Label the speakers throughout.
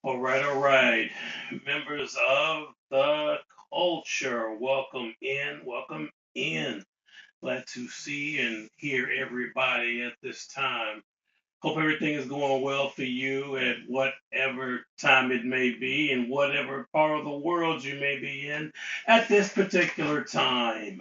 Speaker 1: All right. Members of the culture, welcome in, welcome in. Glad to see and hear everybody at this time. Hope everything is going well for you at whatever time it may be in whatever part of the world you may be in at this particular time.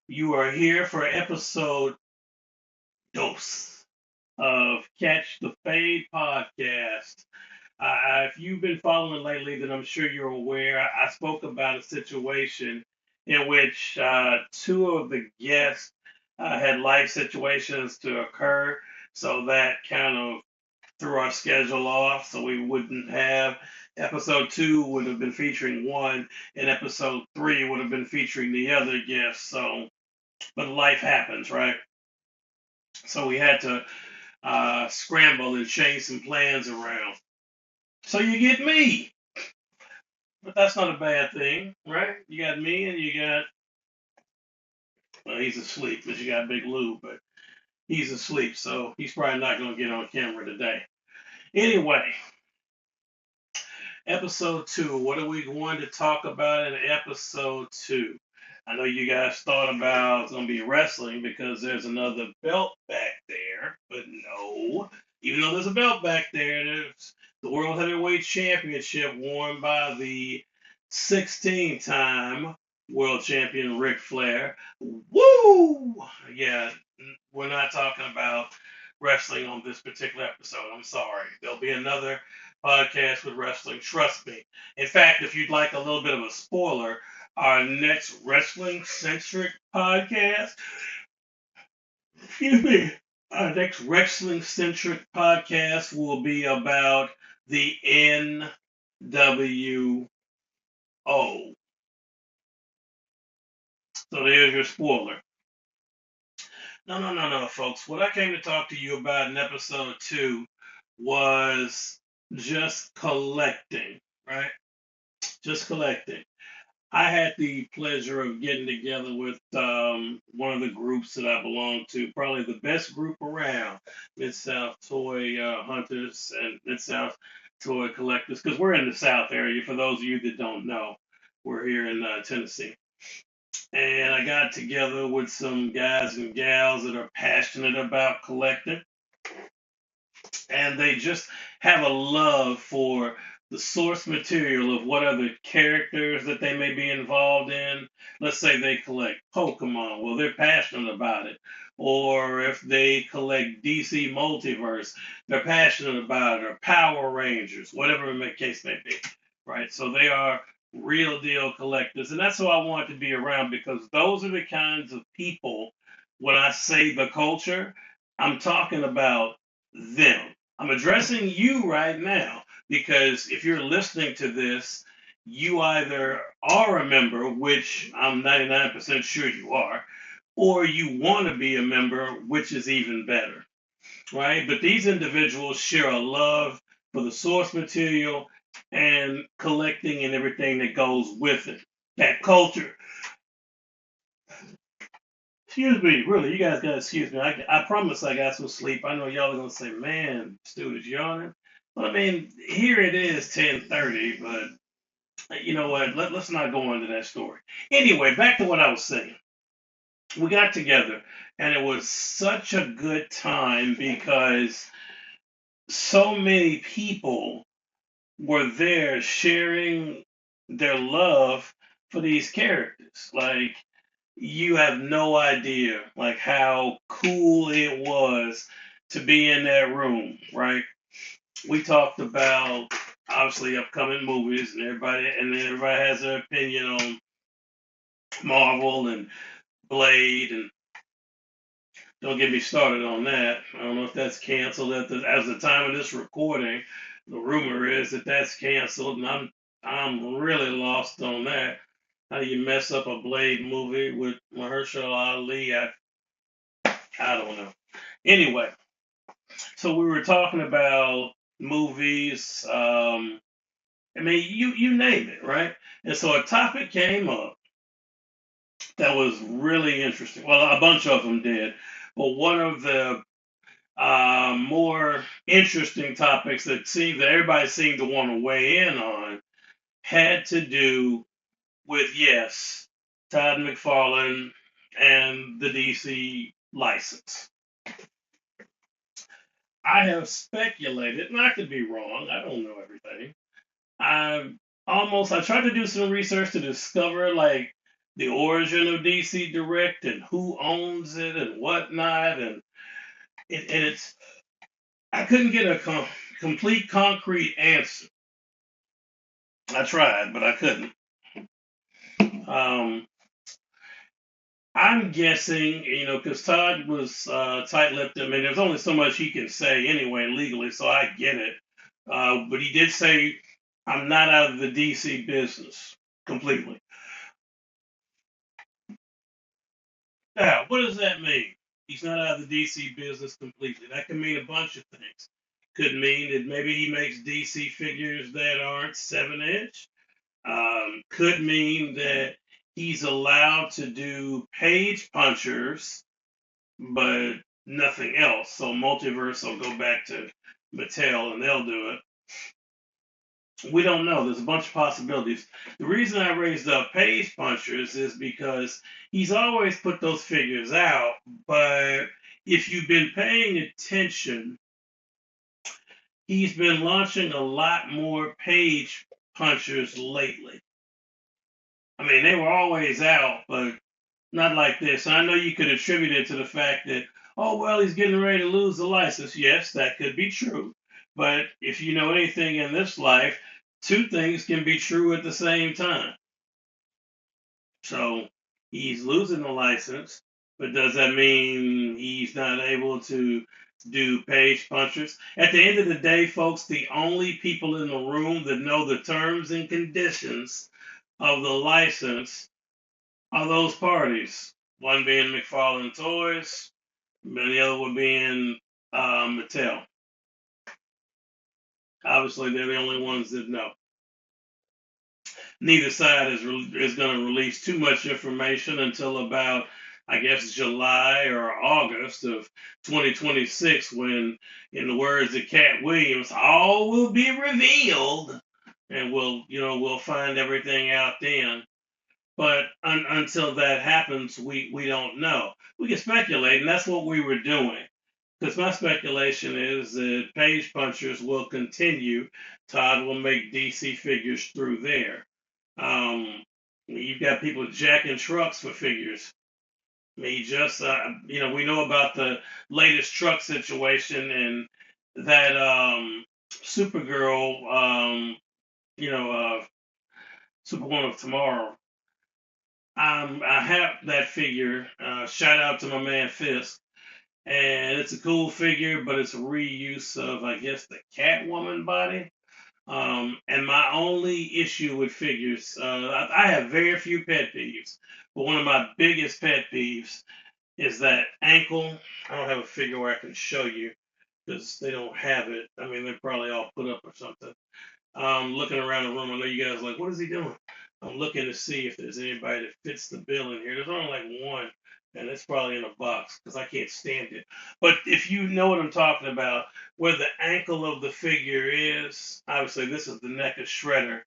Speaker 1: You are here for episode dose of Catch the Fade podcast. If you've been following lately, then I'm sure you're aware. I spoke about a situation in which two of the guests had life situations to occur, so that kind of threw our schedule off. So we wouldn't have episode two would have been featuring one, and episode three would have been featuring the other guest. So, but life happens, right? So we had to scramble and change some plans around. So you get me. But that's not a bad thing, right? You got me and you got, well, he's asleep, but you got Big Lou, but he's asleep, so he's probably not going to get on camera today. Anyway, episode two. What are we going to talk about in episode two? I know you guys thought about it's going to be wrestling because there's another belt back there, but no. Even though there's a belt back there, there's the World Heavyweight Championship worn by the 16-time world champion Ric Flair. Woo! Yeah, we're not talking about wrestling on this particular episode. I'm sorry. There'll be another podcast with wrestling. Trust me. In fact, if you'd like a little bit of a spoiler, our next wrestling centric podcast, excuse me, our next wrestling centric podcast will be about the NWO. So there's your spoiler. No, no, no, no, folks. What I came to talk to you about in episode two was just collecting, right? Just collecting. I had the pleasure of getting together with one of the groups that I belong to, probably the best group around, Mid South Toy Hunters and Mid South Toy Collectors, because we're in the South area. For those of you that don't know, we're here in Tennessee. And I got together with some guys and gals that are passionate about collecting, and they just have a love for the source material of what other characters that they may be involved in. Let's say they collect Pokemon, well, they're passionate about it. Or if they collect DC Multiverse, they're passionate about it, or Power Rangers, whatever the case may be, right? So they are real deal collectors, and that's who I want to be around because those are the kinds of people. When I say the culture, I'm talking about them. I'm addressing you right now because if you're listening to this, you either are a member, which I'm 99% sure you are, or you want to be a member, which is even better, right? But these individuals share a love for the source material and collecting and everything that goes with it. That culture. Excuse me, really, you guys gotta excuse me. I promise I got some sleep. I know y'all are gonna say, "Man, students yawning." Well, I mean, here it is, 10:30, but you know what? Let's not go into that story. Anyway, back to what I was saying. We got together, and it was such a good time because so many people were there sharing their love for these characters. Like you have no idea like how cool it was to be in that room, right? We talked about obviously upcoming movies and everybody has their opinion on Marvel and Blade and don't get me started on that. I don't know if that's canceled as the time of this recording. The rumor is that that's canceled, and I'm really lost on that. How do you mess up a Blade movie with Mahershala Ali? I don't know. Anyway, so we were talking about movies. I mean, you name it, right? And so a topic came up that was really interesting. Well, a bunch of them did, but one of the more interesting topics that everybody seemed to want to weigh in on had to do with, yes, Todd McFarlane and the DC license. I have speculated, and I could be wrong. I don't know everything. I tried to do some research to discover like the origin of DC Direct and who owns it and whatnot, and it's I couldn't get a complete concrete answer. I tried, but I couldn't. Um, I'm guessing, because Todd was tight-lipped. I mean, there's only so much he can say anyway legally, so I get it. But he did say, "I'm not out of the DC business completely." Now, what does that mean? He's not out of the DC business completely. That can mean a bunch of things. Could mean that maybe he makes DC figures that aren't 7 inch. Could mean that he's allowed to do page punchers, but nothing else. So Multiverse will go back to Mattel and they'll do it. We don't know. There's a bunch of possibilities. The reason I raised up Page Punchers is because he's always put those figures out, but if you've been paying attention, he's been launching a lot more Page Punchers lately. I mean, they were always out, but not like this. I know you could attribute it to the fact that, oh, well, he's getting ready to lose the license. Yes, that could be true. But if you know anything in this life, two things can be true at the same time. So he's losing the license, but does that mean he's not able to do page punchers? At the end of the day, folks, the only people in the room that know the terms and conditions of the license are those parties. One being McFarlane Toys, and the other one being Mattel. Obviously, they're the only ones that know. Neither side is going to release too much information until about, I guess, July or August of 2026, when, in the words of Cat Williams, all will be revealed, and we'll find everything out then. But until that happens, we don't know. We can speculate, and that's what we were doing. Because my speculation is that Page Punchers will continue. Todd will make DC figures through there. You've got people jacking trucks for figures. I mean, we know about the latest truck situation and that Supergirl, Superwoman of Tomorrow. I have that figure. Shout out to my man Fisk. And it's a cool figure, but it's a reuse of, I guess, the Catwoman body. And my only issue with figures, I have very few pet peeves, but one of my biggest pet peeves is that ankle. I don't have a figure where I can show you because they don't have it. I mean, they're probably all put up or something. Looking around the room, I know you guys are like, what is he doing? I'm looking to see if there's anybody that fits the bill in here. There's only like one, and it's probably in a box because I can't stand it. But if you know what I'm talking about, where the ankle of the figure is, obviously this is the NECA Shredder.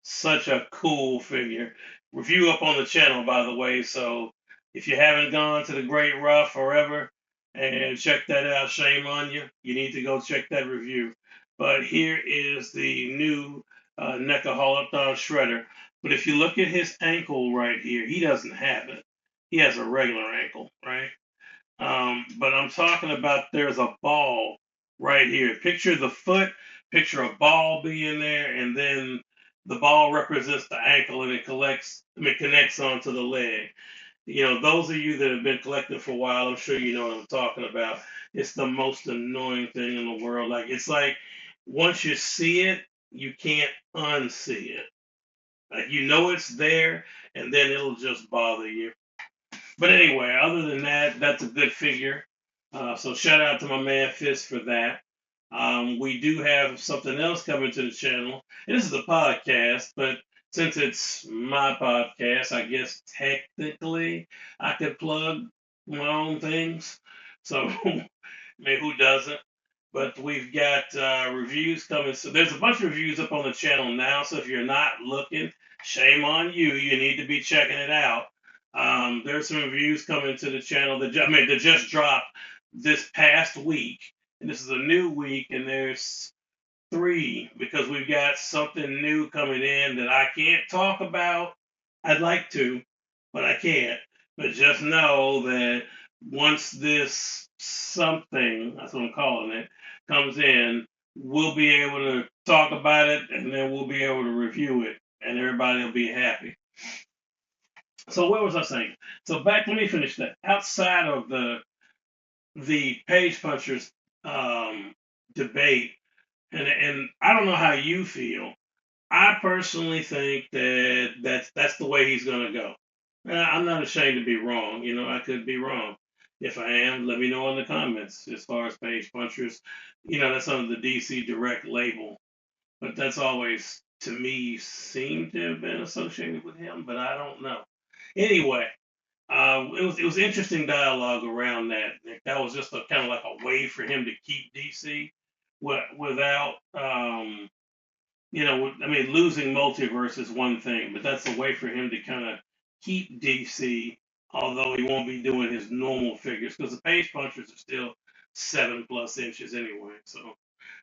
Speaker 1: Such a cool figure. Review up on the channel, by the way. So if you haven't gone to the Great Rough forever and check that out, shame on you. You need to go check that review. But here is the new NECA Holothon Shredder. But if you look at his ankle right here, he doesn't have it. He has a regular ankle, right? But I'm talking about there's a ball right here. Picture the foot, picture a ball being there, and then the ball represents the ankle and it connects onto the leg. Those of you that have been collecting for a while, I'm sure you know what I'm talking about. It's the most annoying thing in the world. It's like once you see it, you can't unsee it. Like it's there, and then it'll just bother you. But anyway, other than that, that's a good figure. So shout out to my man Fist for that. We do have something else coming to the channel. And this is a podcast, but since it's my podcast, I guess technically I could plug my own things. So I mean, who doesn't? But we've got reviews coming. So there's a bunch of reviews up on the channel now. So if you're not looking, shame on you. You need to be checking it out. There's some reviews coming to the channel that just dropped this past week, and this is a new week. And there's three because we've got something new coming in that I can't talk about. I'd like to, but I can't. But just know that once this something, that's what I'm calling it, comes in, we'll be able to talk about it and then we'll be able to review it and everybody will be happy. So what was I saying? So back, let me finish that. Outside of the page punchers debate, and I don't know how you feel. I personally think that that's the way he's going to go. I'm not ashamed to be wrong. You know, I could be wrong. If I am, let me know in the comments. As far as page punchers, you know, that's under the DC Direct label, but that's always to me seemed to have been associated with him, but I don't know. Anyway, it was interesting dialogue around that. That was just a kind of like a way for him to keep DC without I mean, losing multiverse is one thing, but that's a way for him to kind of keep DC, although he won't be doing his normal figures because the page punchers are still 7+ inches anyway, so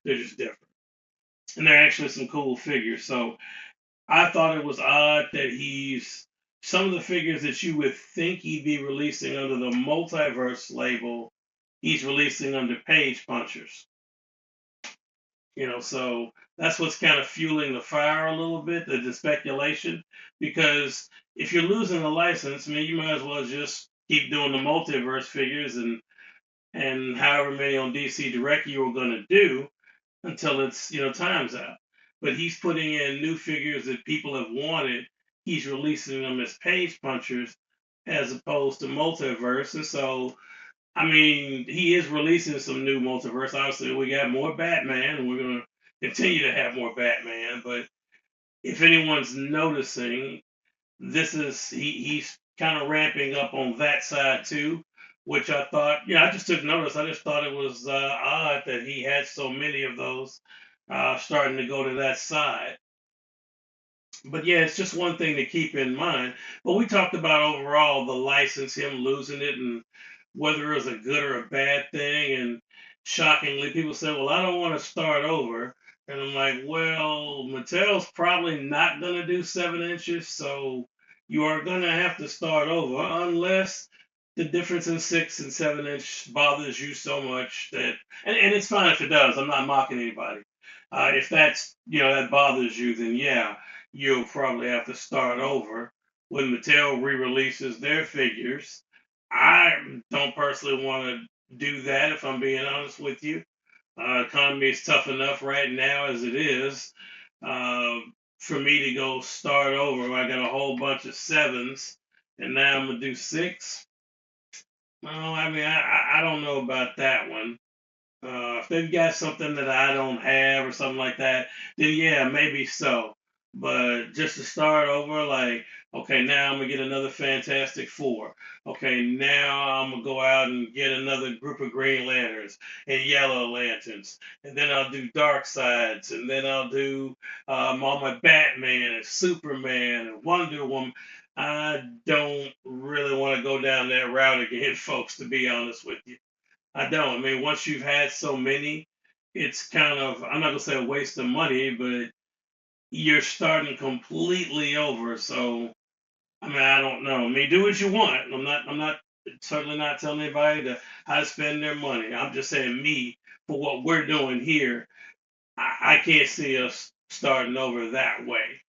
Speaker 1: they're just different. And they're actually some cool figures. So I thought it was odd that he's some of the figures that you would think he'd be releasing under the multiverse label, he's releasing under page punchers. So that's what's kind of fueling the fire a little bit, the speculation. Because if you're losing the license, I mean, you might as well just keep doing the multiverse figures and however many on DC Direct you were going to do until it's time's out. But he's putting in new figures that people have wanted. He's releasing them as page punchers as opposed to multiverse, and so I mean, he is releasing some new multiverse. Obviously, we got more Batman, and we're going to continue to have more Batman. But if anyone's noticing, he's kind of ramping up on that side too, which I thought, I just took notice. I just thought it was odd that he had so many of those starting to go to that side. But yeah, it's just one thing to keep in mind. But we talked about overall the license, him losing it, and whether it was a good or a bad thing. And shockingly, people say, "Well, I don't want to start over." And I'm like, "Well, Mattel's probably not going to do 7 inches, so you are going to have to start over unless the difference in 6 and 7 inch bothers you so much that, and it's fine if it does. I'm not mocking anybody. If that's that bothers you, then yeah, you'll probably have to start over when Mattel re-releases their figures. I don't personally want to do that if I'm being honest with you. Economy is tough enough right now as it is. Uh, for me to go start over, I got a whole bunch of sevens, and now I'm gonna do six. No, I mean I don't know about that one. If they've got something that I don't have or something like that, then yeah, maybe so. But just to start over, like, okay, now I'm gonna get another Fantastic Four. Okay, now I'm gonna go out and get another group of Green Lanterns and Yellow Lanterns, and then I'll do Dark Sides, and then I'll do all my Batman and Superman and Wonder Woman. I don't really want to go down that route again, folks. To be honest with you. I don't. I mean, once you've had so many, it's kind of, I'm not going to say a waste of money, but you're starting completely over. So, I mean, I don't know. I mean, do what you want. I'm not certainly not telling anybody how to spend their money. I'm just saying me, for what we're doing here, I can't see us starting over that way.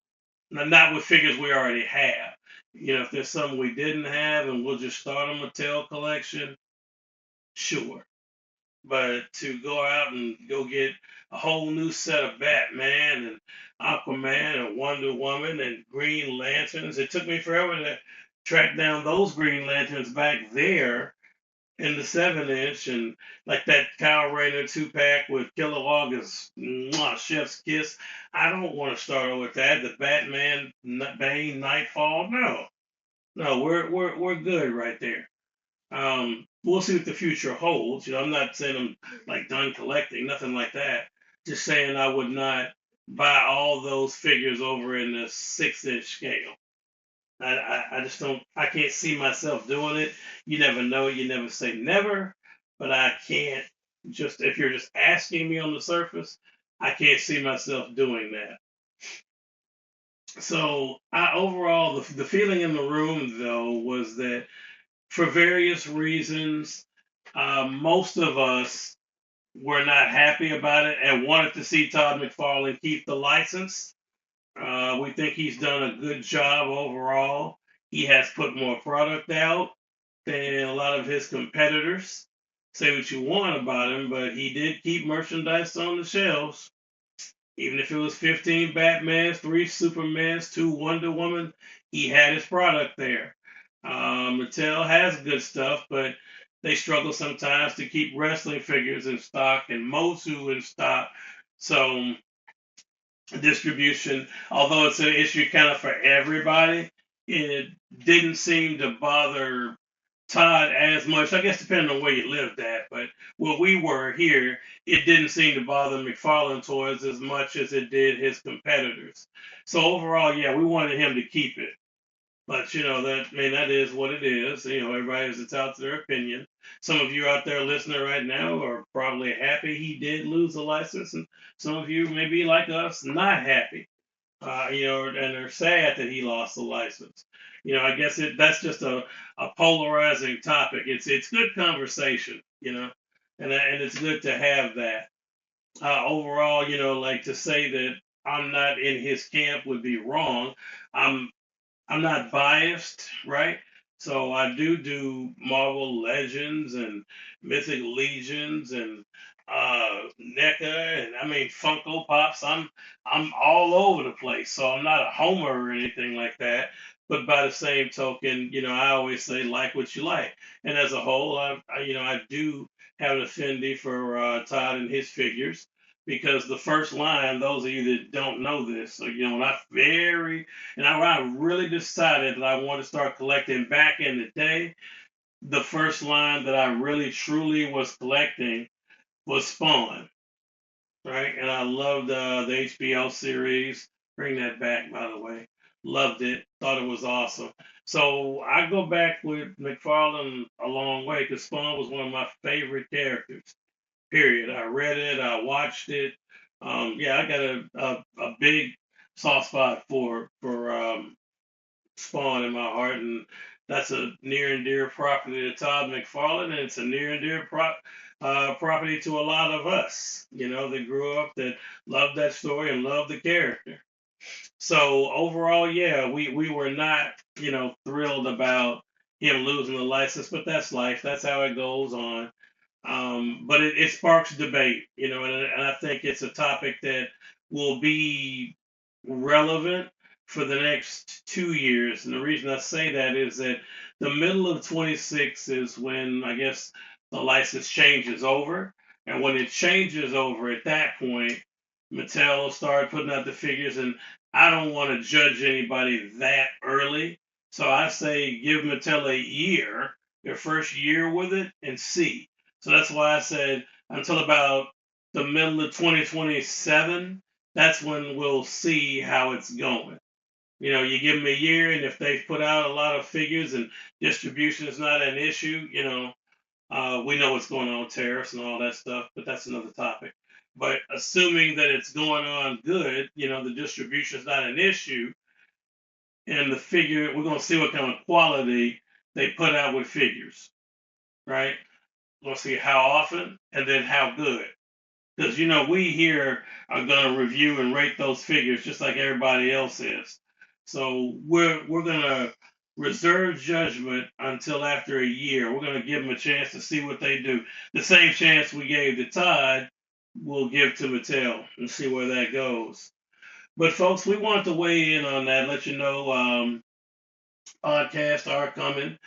Speaker 1: Now, not with figures we already have. If there's something we didn't have and we'll just start a Mattel collection, sure. But to go out and go get a whole new set of Batman and Aquaman and Wonder Woman and Green Lanterns, it took me forever to track down those Green Lanterns back there in the 7 inch, and like that Kyle Rayner 2 pack with Kilowog is chef's kiss. I don't want to start with that. The Batman Bane Nightfall, no, no, we're good right there. we'll see what the future holds. I'm not saying I'm like done collecting, nothing like that. Just saying I would not buy all those figures over in the 6 inch scale. I just don't, I can't see myself doing it. You never know, you never say never, but I can't just, if you're just asking me on the surface, I can't see myself doing that. So overall, the feeling in the room though was that for various reasons, most of us were not happy about it and wanted to see Todd McFarlane keep the license. We think he's done a good job overall. He has put more product out than a lot of his competitors. Say what you want about him, but he did keep merchandise on the shelves. Even if it was 15 Batmans, 3 Supermans, 2 Wonder Woman, he had his product there. Mattel has good stuff, but they struggle sometimes to keep wrestling figures in stock and Motu in stock. So distribution, although it's an issue kind of for everybody, it didn't seem to bother Todd as much. I guess depending on where you lived at, but where we were here, it didn't seem to bother McFarlane Toys as much as it did his competitors. So overall, yeah, we wanted him to keep it. But that, I mean, that is what it is. Everybody has entitled to their opinion. Some of you out there listening right now are probably happy he did lose the license, and some of you may be like us, not happy. And are sad that he lost the license. I guess that's just a polarizing topic. It's good conversation, and it's good to have that. Overall, like to say that I'm not in his camp would be wrong. I'm I'm not biased, right? So I do Marvel Legends and Mythic Legions and NECA and I mean Funko Pops. I'm all over the place. So I'm not a homer or anything like that. But by the same token, I always say like what you like. And as a whole, I do have an affinity for Todd and his figures because the first line, those of you that don't know this, so when I really decided that I wanted to start collecting back in the day, the first line that I really truly was collecting was Spawn, right? And I loved the HBO series. Bring that back, by the way. Loved it. Thought it was awesome. So I go back with McFarlane a long way because Spawn was one of my favorite characters. Period. I read it. I watched it. Yeah, I got a big soft spot for Spawn in my heart, and that's a near and dear property to Todd McFarlane, and it's a near and dear property to a lot of us, that grew up that loved that story and loved the character. So overall, yeah, we were not, thrilled about him losing the license, but that's life. That's how it goes on. But it sparks debate, and I think it's a topic that will be relevant for the next 2 years. And the reason I say that is that the middle of 26 is when I guess the license changes over. And when it changes over at that point, Mattel will start putting out the figures. And I don't want to judge anybody that early. So I say give Mattel a year, their first year with it, and see. So that's why I said until about the middle of 2027, that's when we'll see how it's going. You give them a year, and if they've put out a lot of figures and distribution is not an issue, we know what's going on with tariffs and all that stuff, but that's another topic. But assuming that it's going on good, the distribution is not an issue, and the figure, we're going to see what kind of quality they put out with figures, right? We'll see how often and then how good. Because we here are gonna review and rate those figures just like everybody else is. So we're gonna reserve judgment until after a year. We're gonna give them a chance to see what they do. The same chance we gave to Todd, we'll give to Mattel and see where that goes. But folks, we want to weigh in on that. Let you know podcasts are coming.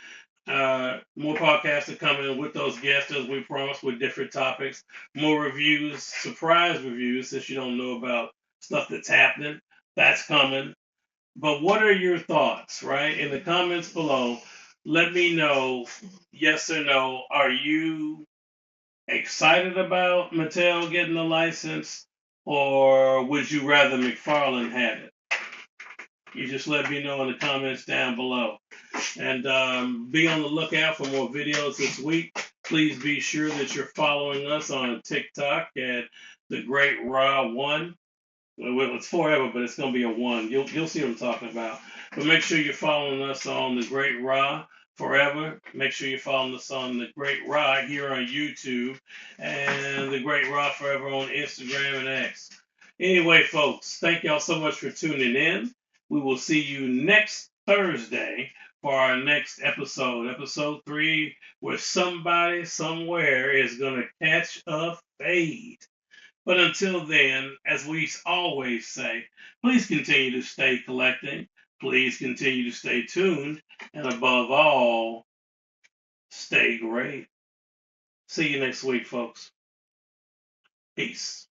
Speaker 1: More podcasts are coming with those guests as we promised with different topics. More reviews, surprise reviews, since you don't know about stuff that's happening. That's coming. But what are your thoughts, right? In the comments below, Let me know, yes or no, are you excited about Mattel getting the license, or would you rather McFarlane had it? You just let me know in the comments down below. And be on the lookout for more videos this week. Please be sure that you're following us on TikTok at the Great Raw One. Well, it's forever, but it's gonna be a one. You'll see what I'm talking about. But make sure you're following us on the Great Raw Forever. Make sure you're following us on the Great Raw here on YouTube and the Great Raw Forever on Instagram and X. Anyway, folks, thank y'all so much for tuning in. We will see you next Thursday for our next episode, episode 3, where somebody somewhere is gonna catch a fade. But until then, as we always say, please continue to stay collecting. Please continue to stay tuned. And above all, stay great. See you next week, folks. Peace.